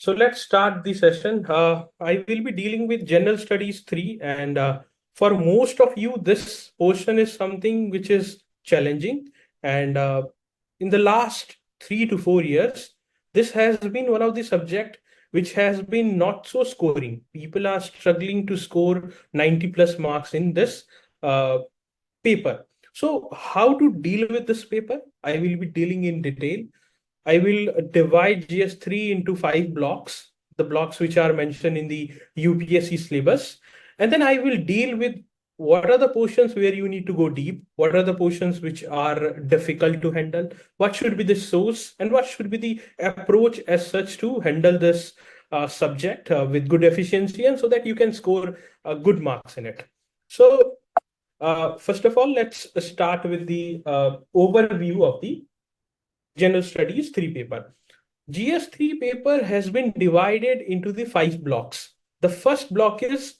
So let's start the session. I will be dealing with General Studies 3, and for most of you, this portion is something which is challenging. And in the last 3 to 4 years, this has been one of the subject which has been not so scoring. People are struggling to score 90 plus marks in this uh, paper. So how to deal with this paper? I will be dealing in detail. I will divide GS3 into 5 blocks, the blocks which are mentioned in the UPSC syllabus. And then I will deal with what are the portions where you need to go deep, what are the portions which are difficult to handle, what should be the source, and what should be the approach as such to handle this subject with good efficiency and so that you can score good marks in it. So, first of all, let's start with the overview of the General Studies 3 paper. GS3 paper has been divided into the 5 blocks. The first block is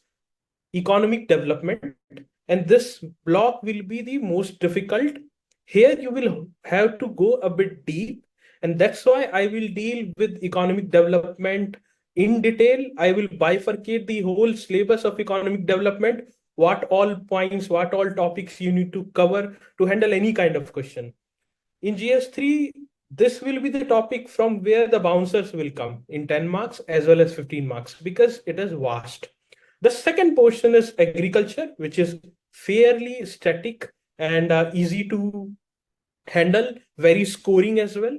economic development, and this block will be the most difficult. Here you will have to go a bit deep, and that's why I will deal with economic development in detail. I will bifurcate the whole syllabus of economic development, what all points, what all topics you need to cover to handle any kind of question. In GS3, this will be the topic from where the bouncers will come in 10 marks as well as 15 marks because it is vast. The second portion is agriculture, which is fairly static and easy to handle, very scoring as well.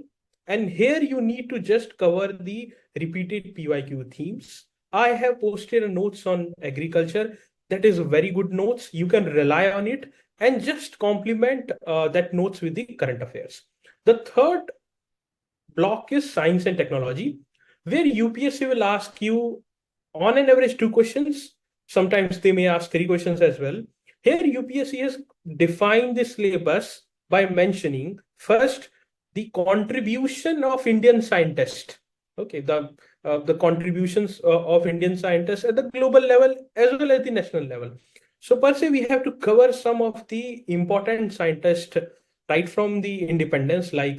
And here you need to just cover the repeated PYQ themes. I have posted a notes on agriculture. That is very good notes. You can rely on it and just complement that notes with the current affairs. The third block is science and technology, where UPSC will ask you on an average 2 questions. Sometimes they may ask 3 questions as well. Here, UPSC has defined the syllabus by mentioning first the contribution of Indian scientists. Okay, the contributions of Indian scientists at the global level as well as the national level. So per se, we have to cover some of the important scientists right from the independence, like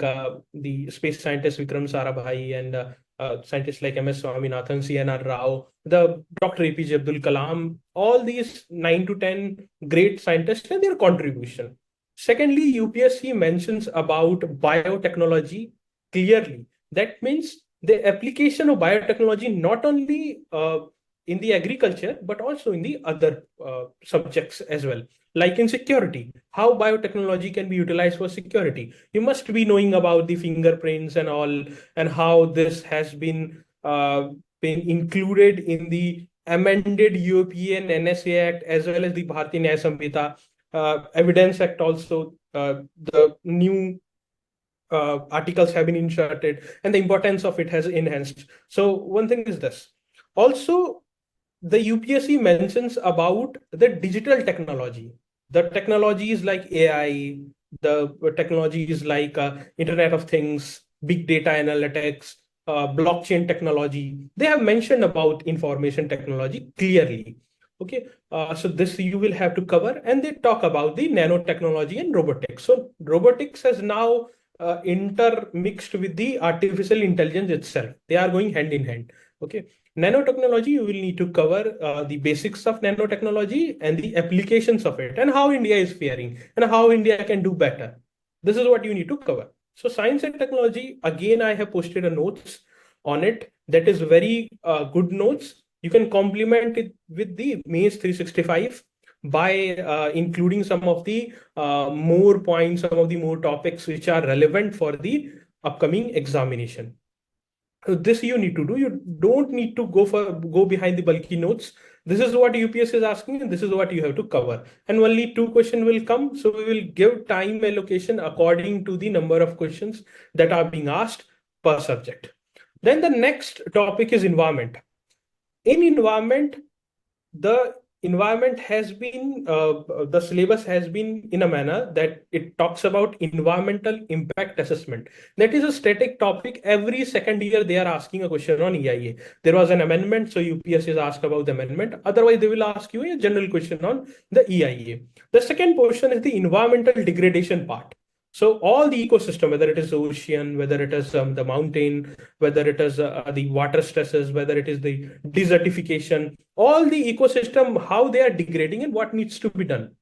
the space scientist Vikram Sarabhai and scientists like MS Swaminathan, CNR Rao, the Dr. APJ Abdul Kalam, all these 9 to 10 great scientists and their contribution. Secondly, UPSC mentions about biotechnology clearly. That means the application of biotechnology not only in the agriculture, but also in the other subjects as well. Like in security, how biotechnology can be utilized for security. You must be knowing about the fingerprints and all, and how this has been included in the amended European NSA Act as well as the Bharatiya Nyaya Samhita Evidence Act also. The new articles have been inserted and the importance of it has enhanced. So one thing is this. Also, the UPSC mentions about the digital technology, the technologies like AI, the technologies like Internet of Things, big data analytics, blockchain technology. They have mentioned about information technology clearly. Okay, so this you will have to cover, and they talk about the nanotechnology and robotics. So robotics has now intermixed with the artificial intelligence itself. They are going hand in hand. Okay, nanotechnology, you will need to cover the basics of nanotechnology and the applications of it and how India is faring and how India can do better. This is what you need to cover. So science and technology, again, I have posted a notes on it. That is very good notes. You can complement it with the Maze 365 by including some of the more points, some of the more topics which are relevant for the upcoming examination. This you need to do. You don't need to go behind the bulky notes. This is what UPS is asking, and this is what you have to cover. And only 2 questions will come. So we will give time allocation according to the number of questions that are being asked per subject. Then the next topic is environment. In environment, the environment has been the syllabus has been in a manner that it talks about environmental impact assessment. That is a static topic. Every second year they are asking a question on EIA. There was an amendment, so UPS is asked about the amendment. Otherwise, they will ask you a general question on the EIA. The second portion is the environmental degradation part. So all the ecosystem, whether it is the ocean, whether it is the mountain, whether it is the water stresses, whether it is the desertification, all the ecosystem, how they are degrading and what needs to be done.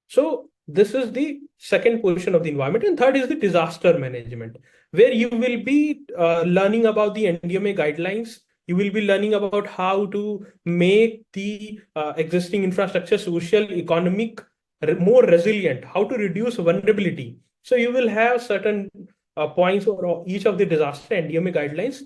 So this is the second portion of the environment. And third is the disaster management, where you will be learning about the NDMA guidelines. You will be learning about how to make the existing infrastructure social, economic, more resilient, how to reduce vulnerability. So you will have certain points for each of the disaster NDMA guidelines,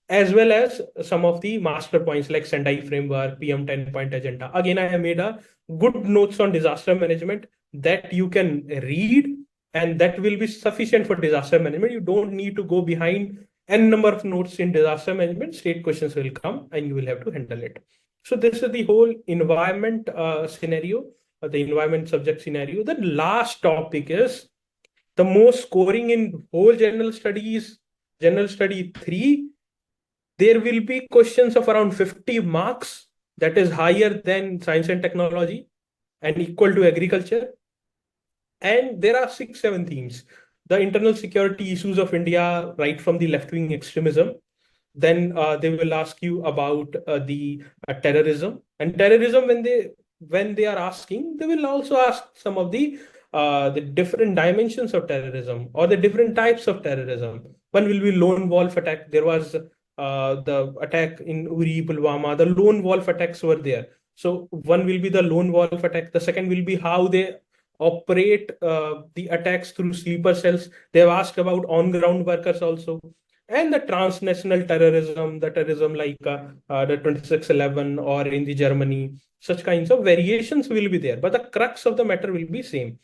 as well as some of the master points like Sendai framework, PM 10-point agenda. Again, I have made a good notes on disaster management that you can read, and that will be sufficient for disaster management. You don't need to go behind n number of notes in disaster management. State questions will come and you will have to handle it. So this is the whole environment scenario, the environment subject scenario. The last topic is the most scoring in whole general studies, general study 3. There will be questions of around 50 marks, that is higher than science and technology and equal to agriculture. And there are 6, 7 themes. The internal security issues of India, right from the left-wing extremism. Then they will ask you about the terrorism. And terrorism, when they are asking, they will also ask some of the different dimensions of terrorism or the different types of terrorism. One will be lone wolf attack. There was the attack in Uri, Pulwama. The lone wolf attacks were there. So one will be the lone wolf attack. The second will be how they operate the attacks through sleeper cells. They have asked about on-ground workers also. And the transnational terrorism, the terrorism like the 2611 or in the Germany, such kinds of variations will be there. But the crux of the matter will be same.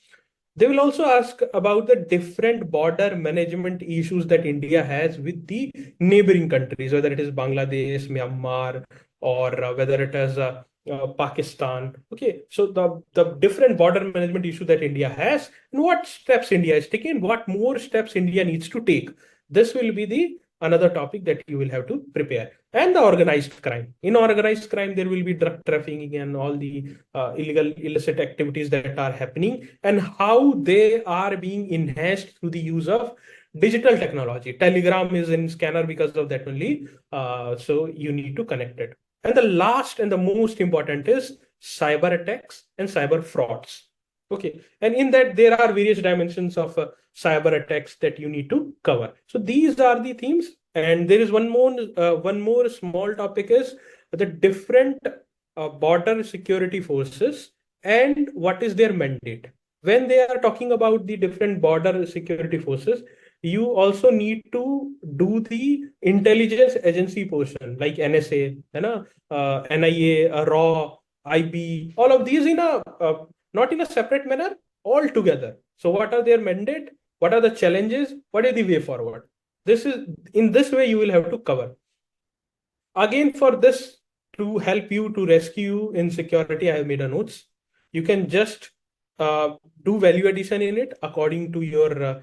They will also ask about the different border management issues that India has with the neighboring countries, whether it is Bangladesh, Myanmar, or whether it is Pakistan. Okay, so the different border management issue that India has, and what steps India is taking, what more steps India needs to take. This will be the another topic that you will have to prepare. And the organized crime. In organized crime, there will be drug trafficking and all the illegal, illicit activities that are happening, and how they are being enhanced through the use of digital technology. Telegram is in scanner because of that only. So you need to connect it. And the last and the most important is cyber attacks and cyber frauds. Okay, and in that there are various dimensions of cyber attacks that you need to cover. So these are the themes, and there is one more small topic is the different border security forces and what is their mandate. When they are talking about the different border security forces, you also need to do the intelligence agency portion like NSA, NIA, RAW, IB, all of these in a not in a separate manner, all together. So what are their mandate? What are the challenges? What is the way forward? This is in this way you will have to cover. Again, for this to help you to rescue in security, I have made a notes. You can just do value addition in it according to your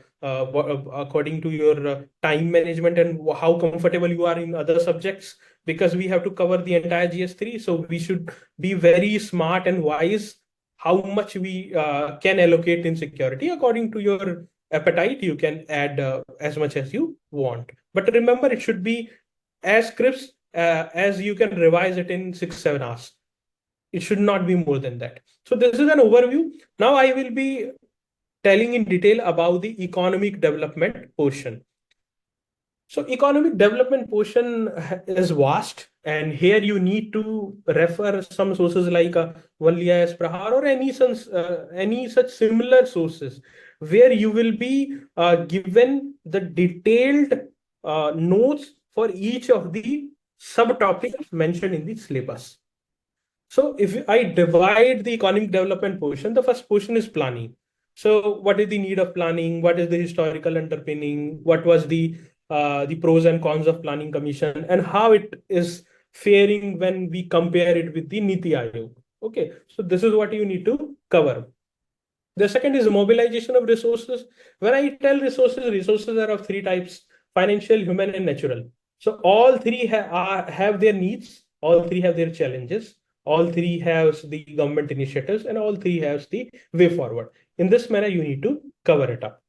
time management and how comfortable you are in other subjects, because we have to cover the entire GS3. So we should be very smart and wise how much we can allocate in security according to your appetite. You can add as much as you want, but remember it should be as crisp as you can revise it in 6, 7 hours. It should not be more than that. So this is an overview. Now I will be telling in detail about the economic development portion. So economic development portion is vast, and here you need to refer some sources like Valliya S. Prahar or any such similar sources where you will be given the detailed notes for each of the subtopics mentioned in the syllabus. So if I divide the economic development portion, the first portion is planning. So what is the need of planning? What is the historical underpinning? What was the pros and cons of planning commission, and how it is faring when we compare it with the Niti Aayog? Okay, so this is what you need to cover. The second is mobilization of resources. When I tell resources, resources are of three types: financial, human, and natural. So all three have their needs, all three have their challenges, all three have the government initiatives, and all three have the way forward. In this manner, you need to cover it up.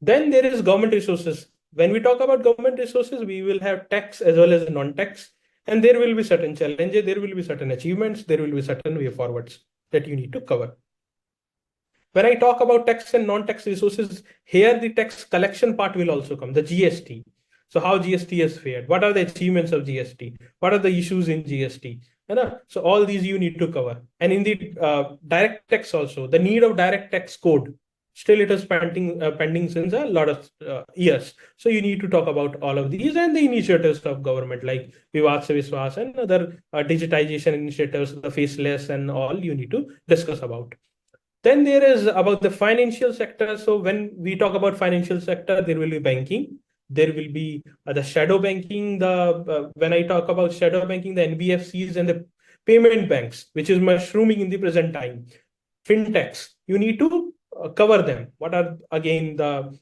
Then there is government resources. When we talk about government resources, we will have tax as well as non-tax, and there will be certain challenges, there will be certain achievements, there will be certain way forwards that you need to cover. When I talk about tax and non-tax resources, here the tax collection part will also come, the GST. So how GST is fared? What are the achievements of GST? What are the issues in GST? So all these you need to cover. And in the direct tax also, the need of direct tax code, still it is pending since a lot of years. So you need to talk about all of these and the initiatives of government like Vivad Se Vishwas and other digitization initiatives, the faceless and all you need to discuss about. Then there is about the financial sector. So when we talk about financial sector, there will be banking. There will be the shadow banking. When I talk about shadow banking, the NBFCs and the payment banks, which is mushrooming in the present time. Fintechs, you need to cover them. What are again the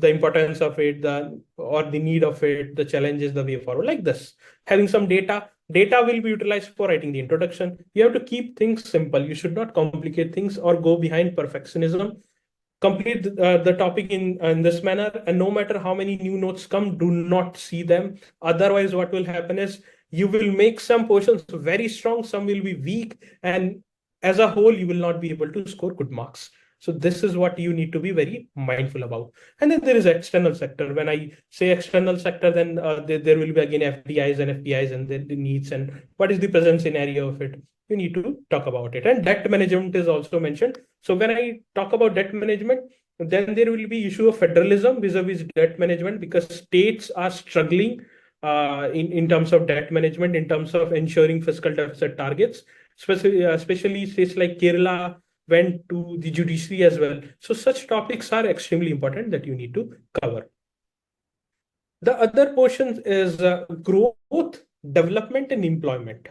importance of it, the or the need of it, the challenges, the way forward, like this. Having some data will be utilized for writing the introduction. You have to keep things simple. You should not complicate things or go behind perfectionism. Complete the topic in this manner, and no matter how many new notes come, do not see them. Otherwise, what will happen is you will make some portions very strong, some will be weak, and as a whole, you will not be able to score good marks. So this is what you need to be very mindful about. And then there is external sector. When I say external sector, then there will be again FDIs and FPIs and the needs and what is the present scenario of it. You need to talk about it. And debt management is also mentioned. So when I talk about debt management, then there will be issue of federalism vis-a-vis debt management because states are struggling in terms of debt management, in terms of ensuring fiscal deficit targets, especially states like Kerala went to the judiciary as well. So such topics are extremely important that you need to cover. The other portion is growth, development, and employment.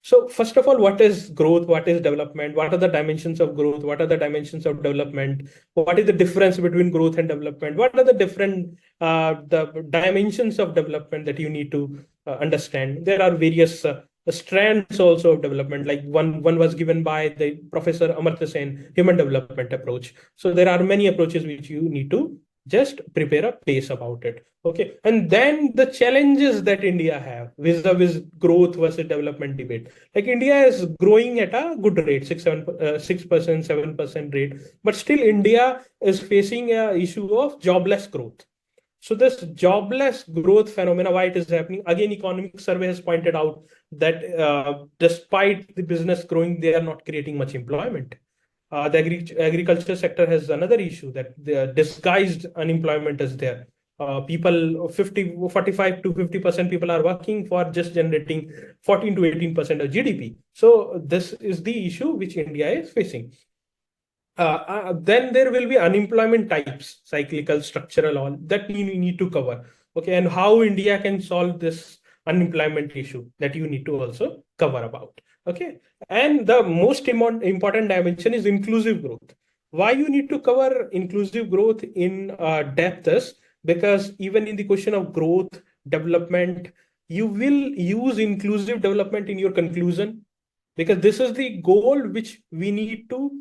So first of all, what is growth? What is development? What are the dimensions of growth? What are the dimensions of development? What is the difference between growth and development? What are the different the dimensions of development that you need to understand? There are various strands also of development. Like one was given by the Professor Amartya Sen, human development approach. So there are many approaches which you need to just prepare a pace about it. Okay. And then the challenges that India have vis-a-vis growth versus development debate. Like India is growing at a good rate, 6%, 7% rate, but still India is facing a issue of jobless growth. So this jobless growth phenomena, why it is happening? Again, economic survey has pointed out that despite the business growing, they are not creating much employment. The agriculture sector has another issue that the disguised unemployment is there. People 45 to 50% people are working for just generating 14 to 18% of GDP. So this is the issue which India is facing. Then there will be unemployment types, cyclical, structural, all that you need to cover. Okay, and how India can solve this unemployment issue that you need to also cover about. Okay, and the most important dimension is inclusive growth. Why you need to cover inclusive growth in depth is because even in the question of growth, development, you will use inclusive development in your conclusion because this is the goal which we need to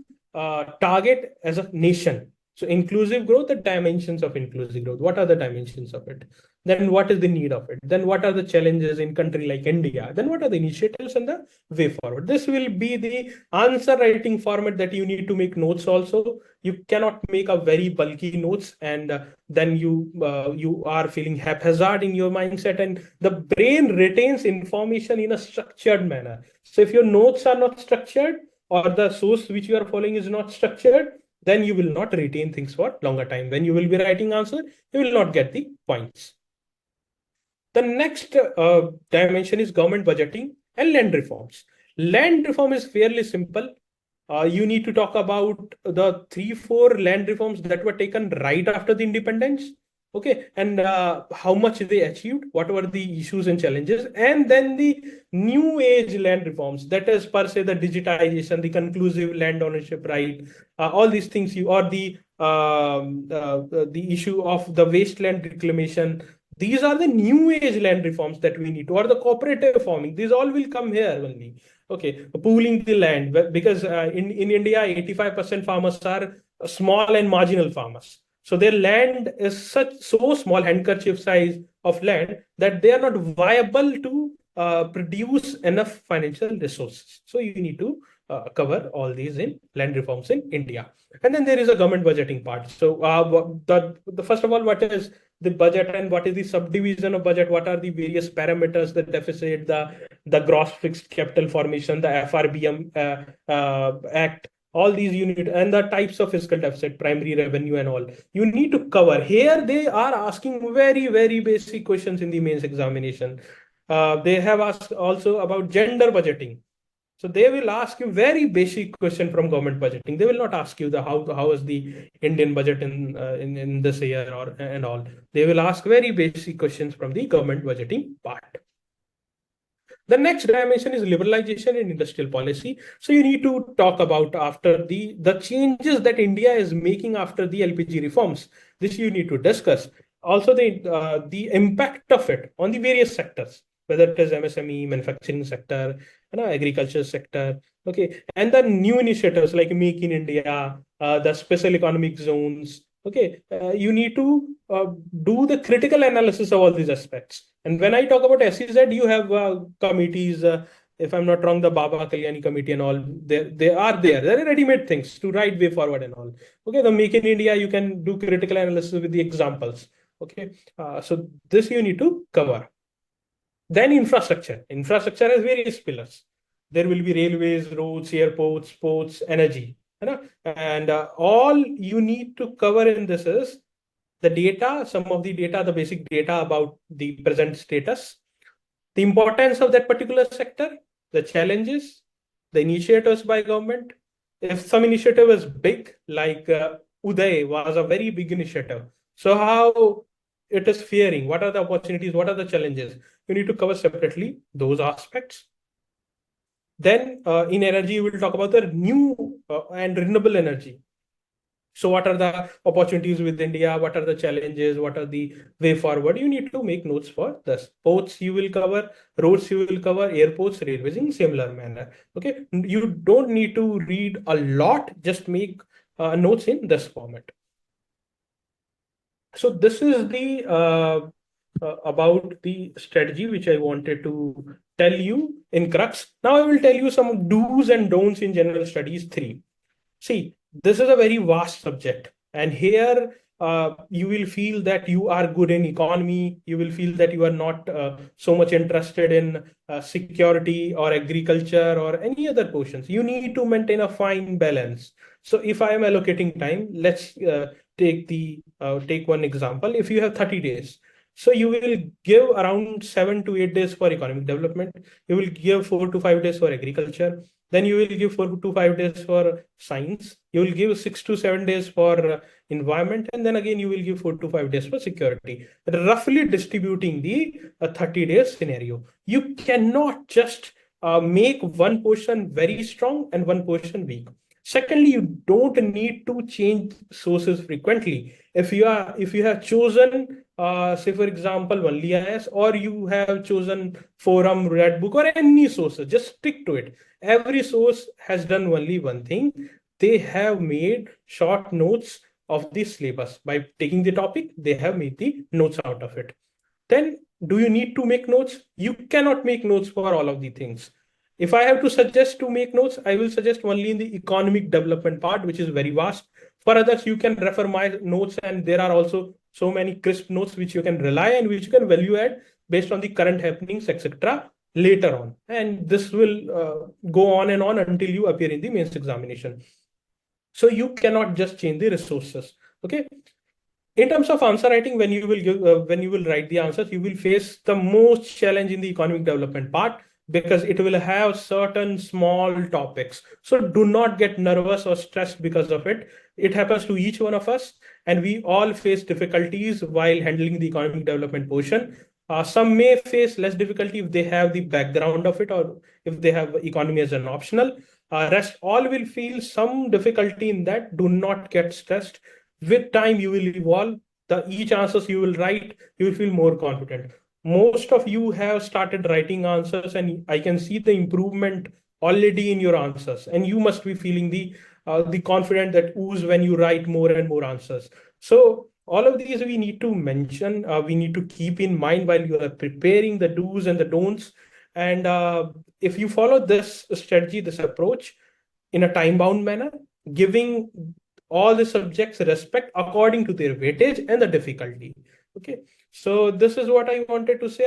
target as a nation. So inclusive growth, the dimensions of inclusive growth. What are the dimensions of it? Then what is the need of it? Then what are the challenges in country like India? Then what are the initiatives and the way forward? This will be the answer writing format that you need to make notes also. You cannot make a very bulky notes and then you are feeling haphazard in your mindset and the brain retains information in a structured manner. So if your notes are not structured, or the source which you are following is not structured, then you will not retain things for longer time. When you will be writing answer, you will not get the points. The next dimension is government budgeting and land reforms. Land reform is fairly simple. You need to talk about the 3, 4 land reforms that were taken right after the independence. Okay, and how much they achieved, what were the issues and challenges, and then the new age land reforms, that is per se the digitization, the land ownership right, all these things you or the issue of the wasteland reclamation. These are the new age land reforms that we need to, or the cooperative farming. These all will come here only. Okay, pooling the land because in India, 85% farmers are small and marginal farmers. So their land is so small, handkerchief size of land, that they are not viable to produce enough financial resources. So you need to cover all these in land reforms in India. And then there is a government budgeting part. So the first of all, what is the budget and what is the subdivision of budget? What are the various parameters, the deficit, the gross fixed capital formation, the FRBM Act, all these unit, and the types of fiscal deficit, primary revenue, and all you need to cover. Here they are asking very, very basic questions in the mains examination. They have asked also about gender budgeting. So they will ask you very basic question from government budgeting. They will not ask you the how is the Indian budget in this year or and all. They will ask very basic questions from the government budgeting part. The next dimension is liberalization in industrial policy. So you need to talk about after the changes that India is making after the LPG reforms. This you need to discuss. Also the impact of it on the various sectors, whether it is MSME, manufacturing sector, agriculture sector. Okay, and the new initiatives like Make in India, the special economic zones. Okay, you need to do the critical analysis of all these aspects. And when I talk about SEZ, you have committees. If I'm not wrong, the Baba Kalyani committee and all, they are there. They're ready-made things to write way forward and all. Okay, the Make in India, you can do critical analysis with the examples. Okay, so this you need to cover. Then infrastructure. Infrastructure has various pillars. There will be railways, roads, airports, ports, energy. And all you need to cover in this is the data, some of the data, the basic data about the present status, the importance of that particular sector, the challenges, the initiatives by government. If some initiative is big, like Uday was a very big initiative. So how it is faring? What are the opportunities? What are the challenges? You need to cover separately those aspects. Then in energy, we will talk about the new and renewable energy. So what are the opportunities with India? What are the challenges? What are the way forward? You need to make notes for this. Ports you will cover, roads you will cover, airports, railways in similar manner. Okay, you don't need to read a lot. Just make notes in this format. So this is the about the strategy which I wanted to tell you in crux. Now I will tell you some do's and don'ts in general studies 3. See, this is a very vast subject, and here you will feel that you are good in economy. You will feel that you are not so much interested in security or agriculture or any other portions. You need to maintain a fine balance. So if I am allocating time, let's take one example. If you have 30 days, so you will give around 7 to 8 days for economic development. You will give 4 to 5 days for agriculture. Then you will give 4 to 5 days for science. You will give 6 to 7 days for environment. And then again, you will give 4 to 5 days for security. Roughly distributing the 30 days scenario. You cannot just make one portion very strong and one portion weak. Secondly, you don't need to change sources frequently. If you have chosen, say for example, only IS, or you have chosen forum, Redbook, or any sources, just stick to it. Every source has done only one thing. They have made short notes of the syllabus. By taking the topic, they have made the notes out of it. Then, do you need to make notes? You cannot make notes for all of the things. If I have to suggest to make notes, I will suggest only in the economic development part, which is very vast. For others, you can refer my notes, and there are also so many crisp notes which you can rely and which you can value add based on the current happenings, etc. later on. And this will go on and on until you appear in the mains examination. So you cannot just change the resources. Okay. In terms of answer writing, when you will write the answers, you will face the most challenge in the economic development part, because it will have certain small topics. So do not get nervous or stressed because of it. It happens to each one of us, and we all face difficulties while handling the economic development portion. Some may face less difficulty if they have the background of it, or if they have economy as an optional. Rest all will feel some difficulty in that. Do not get stressed. With time, you will evolve. Each answers you will write, you will feel more confident. Most of you have started writing answers, and I can see the improvement already in your answers. And you must be feeling the confidence that ooze when you write more and more answers. So all of these we need to mention, we need to keep in mind while you are preparing the do's and the don'ts. And if you follow this strategy, this approach in a time-bound manner, giving all the subjects respect according to their weightage and the difficulty. Okay, so this is what I wanted to say.